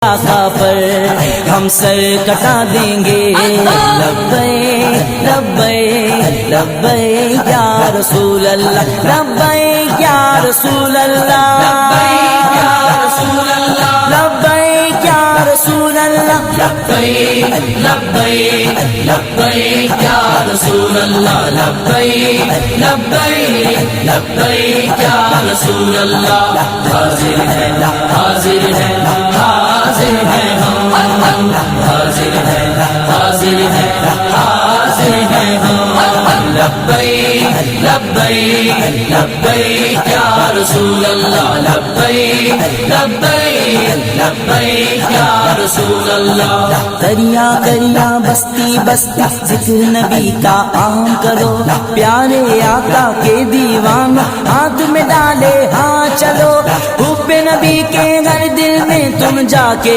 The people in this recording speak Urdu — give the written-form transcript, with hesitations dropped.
آقا پر ہم سر کٹا دیں گے. لبیک لبیک لبیک یا رسول اللہ، لبیک یا رسول اللہ، لبیک یا رسول اللہ، لبیک یا رسول اللہ، لبیک لبیک لبیک یا رسول اللہ، لبیک لبیک لبیک یا رسول اللہ. حاضر ہے حاضر ہے حاضر ہے ہم، حاضر ہے حاضر ہے حاضر ہے ہم. لبیک لبیک لبیک یا رسول اللہ، لبیک لبیک لبیک یا رسول اللہ. دریا دریا بستی بستی ذکر نبی کا عام کرو، پیارے آقا کے دیوانوں ہاتھ میں ڈالے ہاں چلو. حب نبی کے ہر دل میں تم جا کے